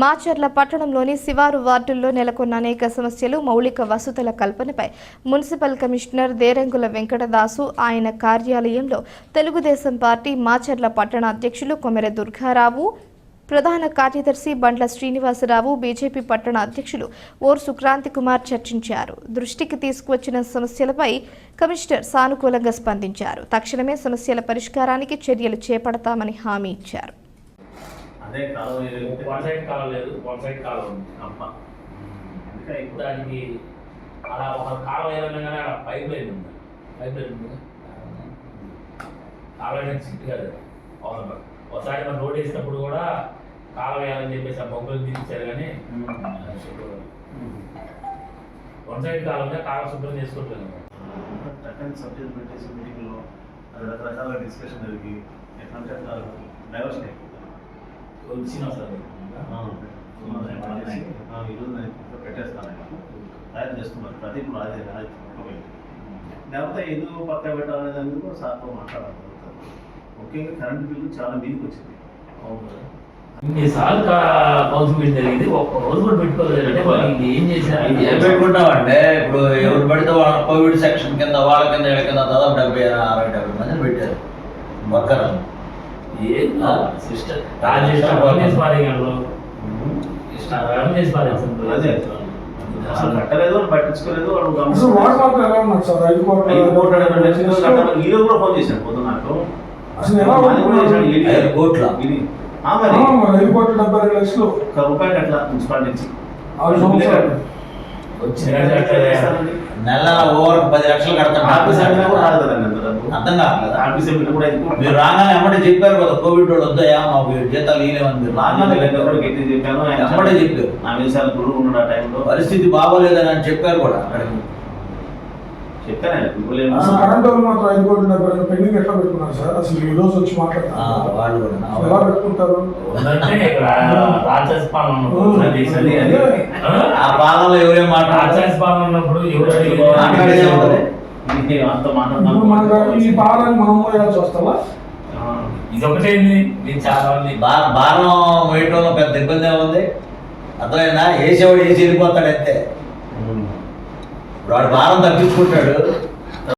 మాచర్ల పట్టణంలోని శివారు వార్డుల్లో నెలకొన్న అనేక సమస్యలు, మౌలిక వసతుల కల్పనపై మున్సిపల్ కమిషనర్ దేరంగుల వెంకటదాసు ఆయన కార్యాలయంలో తెలుగుదేశం పార్టీ మాచర్ల పట్టణ అధ్యక్షులు కొమెర దుర్గారావు, ప్రధాన కార్యదర్శి బండ్ల శ్రీనివాసరావు, బీజేపీ పట్టణ అధ్యక్షులు ఓర్సు క్రాంతి కుమార్ చర్చించారు. దృష్టికి తీసుకువచ్చిన సమస్యలపై కమిషనర్ సానుకూలంగా స్పందించారు. తక్షణమే సమస్యల పరిష్కారానికి చర్యలు చేపడతామని హామీ ఇచ్చారు. అదే కాలం వన్ సైడ్ కాలం లేదు, వన్ సైడ్ కాలం ఉంది అమ్మ. అందుకే ఇప్పుడు దానికి అలా ఒక కాలం ఏదైనా అలా పైప్ లైన్ ఉంది, పైప్ లైన్ ఉంది, కాలం అనేది సిట్ కాదు. అవును, ఒకసారి మనం రోడ్ వేసినప్పుడు కూడా కాలం వేయాలని చెప్పేసి ఆ బొమ్మలు తీర్చారు. కానీ వన్ సైడ్ కాలం కాలం శుభ్రం చేసుకోవట్లేదు. చక్కని సబ్జెక్ట్ పెట్టేసి మీటింగ్లో అది రకరకాల డిస్కషన్ జరిగి ఎట్లంటే డైవర్షన్ అయిపోతుంది. ఈరోజు నేను పెట్టేస్తాను, తయారు చేస్తున్నారు ప్రతి అదే లేకపోతే ఎందుకు పక్క పెట్టాలనే దానికి కూడా సార్తో మాట్లాడాలి. ముఖ్యంగా కరెంట్ బిల్లు చాలా మీదకి వచ్చింది. ఇన్నిసార్లు కౌన్సిల్ జరిగింది, ఒక్క రోజు కూడా పెట్టుకోలేదంటే వాళ్ళు ఏం చేశారు? ఏం పెట్టుకుంటామంటే ఇప్పుడు ఎవరు పడితే వాళ్ళ కోవిడ్ సెక్షన్ కింద వాళ్ళ కింద వీళ్ళ కింద దాదాపు 70-60 మందిని పెట్టారు. వర్కర్ సిస్టర్ రాజేష్ అసలు కట్టలేదు, పట్టించుకోలేదు. ఈరోజు కూడా ఫోన్ చేశాను పొద్దున నాకు. రూపాయలు అట్లా మున్సిపాలిటీ నుంచి నెల ఓవర్ 10 లక్షలు కడతారు. అర్థం కాదు. మీరు రాగానే ఎమ్మటే చెప్పారు కదా, కోవిడ్ వాళ్ళు వద్దాయా మాకు జీతాలు ఇవ్వలేమని. మీరు రాగానే చెప్పాను, ఎమ్మటే చెప్పారు. నా విషయాలు గురువు ఉన్నాడు ఆ టైంలో. పరిస్థితి బాగోలేదని అని చెప్పారు కూడా అక్కడికి. కరెంట్ వాళ్ళు మాత్రం 5 కోట్ల పెండింగ్ ఎట్లా పెట్టుకున్నారు సార్? అసలు ఈ రోజు వచ్చి మాట్లాడుతున్నారు, వాళ్ళు కూడా ఎలా పెట్టుకుంటారు? ఆ పాలనలో ఎవరేం ఉన్నప్పుడు ఈ భారాన్ని మనం మోయాల్సి వస్తావా? ఇదొకటే చాలా భారం వేయటంలో పెద్ద ఇబ్బంది ఏముంది? అర్థమైందా? వేసేవాడు వేసి వెళ్ళిపోతాడు అంతే. వాడు భారం తగ్గించుకుంటాడు.